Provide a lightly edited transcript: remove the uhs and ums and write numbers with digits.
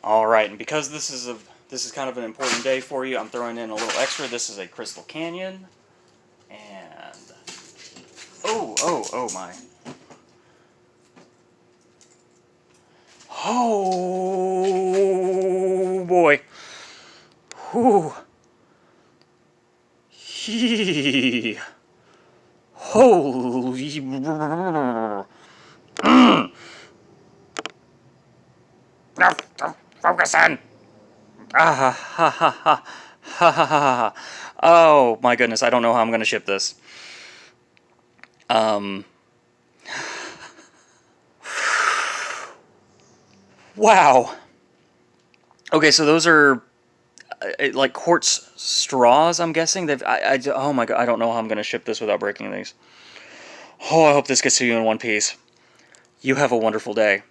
All right, and because this is kind of an important day for you, I'm throwing in a little extra. This is a Crystal Canyon, and oh my. Oh boy. Whew. Hee. Holy. No, focus in. Ah, ha, ha, ha, ha, ha, ha, ha. Oh my goodness, I don't know how I'm going to ship this. Wow. Okay, so those are like quartz straws, I'm guessing. Oh my god, I don't know how I'm going to ship this without breaking these. Oh, I hope this gets to you in one piece. You have a wonderful day.